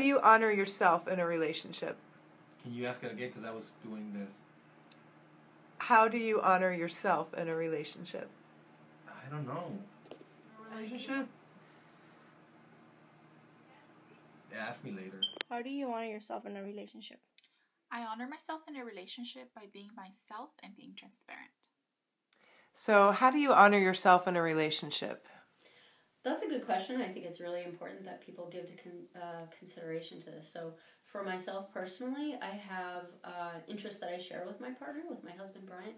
you honor yourself in a relationship? Can you ask it again? Because I was doing this. How do you honor yourself in a relationship? I don't know. Relationship? Ask me later. How do you honor yourself in a relationship? I honor myself in a relationship by being myself and being transparent. So, how do you honor yourself in a relationship? That's a good question. I think it's really important that people give consideration to this. So, for myself personally, I have interests that I share with my partner, with my husband Brian,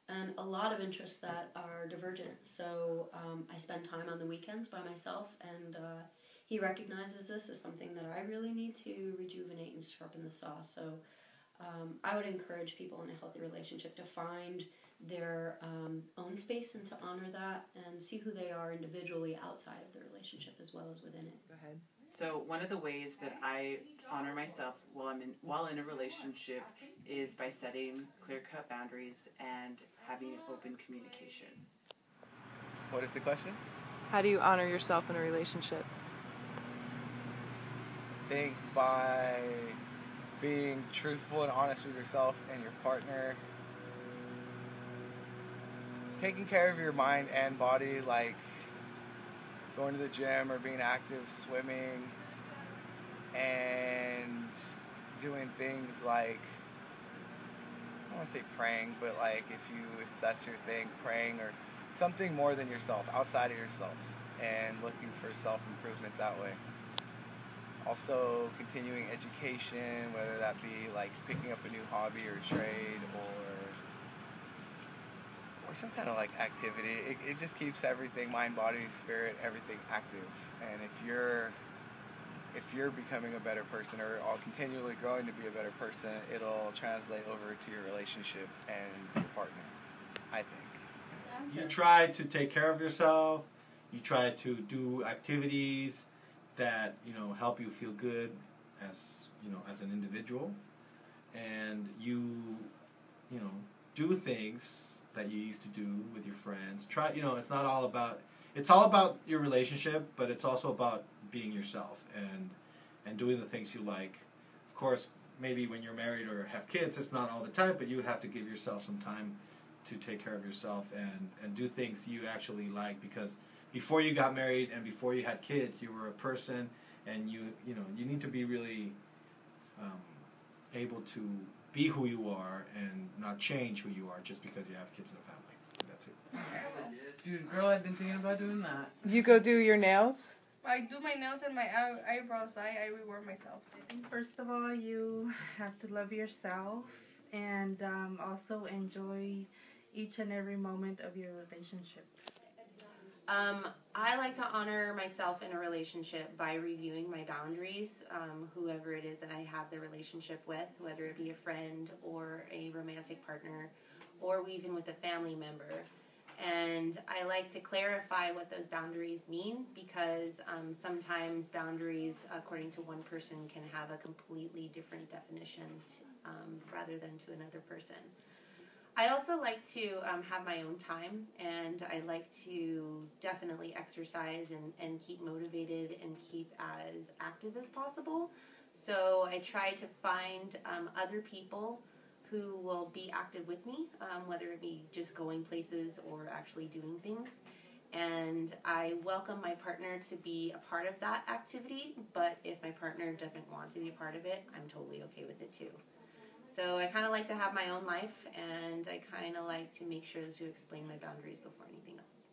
and a lot of interests that are divergent. So, I spend time on the weekends by myself, and he recognizes this as something that I really need to rejuvenate and sharpen the saw. So, I would encourage people in a healthy relationship to find their own space and to honor that and see who they are individually outside of the relationship as well as within it. Go ahead. So one of the ways that I honor myself while in a relationship is by setting clear-cut boundaries and having open communication. What is the question? How do you honor yourself in a relationship? I think by being truthful and honest with yourself and your partner, taking care of your mind and body, like going to the gym or being active, swimming, and doing things like, I don't want to say praying, but like if that's your thing, praying or something more than yourself, outside of yourself, and looking for self-improvement that way. Also continuing education, whether that be like picking up a new hobby or trade or some kind of like activity. It just keeps everything, mind, body, spirit, everything active. And if you're becoming a better person or continually growing to be a better person, it'll translate over to your relationship and your partner, I think. You try to take care of yourself. You try to do activities that help you feel good as an individual, and you do things that you used to do with your friends. Try, it's not all about, it's all about your relationship, but it's also about being yourself and doing the things you like. Of course, maybe when you're married or have kids, it's not all the time, but you have to give yourself some time to take care of yourself and do things you actually like, because before you got married and before you had kids, you were a person, and you need to be really able to be who you are and not change who you are just because you have kids and a family. That's it. Dude, girl, I've been thinking about doing that. You go do your nails? I do my nails and my eyebrows. I reward myself. First of all, you have to love yourself and also enjoy each and every moment of your relationship. I like to honor myself in a relationship by reviewing my boundaries, whoever it is that I have the relationship with, whether it be a friend or a romantic partner or even with a family member. And I like to clarify what those boundaries mean, because sometimes boundaries, according to one person, can have a completely different definition rather than to another person. I also like to have my own time, and I like to definitely exercise and keep motivated and keep as active as possible. So I try to find other people who will be active with me, whether it be just going places or actually doing things. And I welcome my partner to be a part of that activity, but if my partner doesn't want to be a part of it, I'm totally okay with it too. So I kind of like to have my own life, and I kind of like to make sure to explain my boundaries before anything else.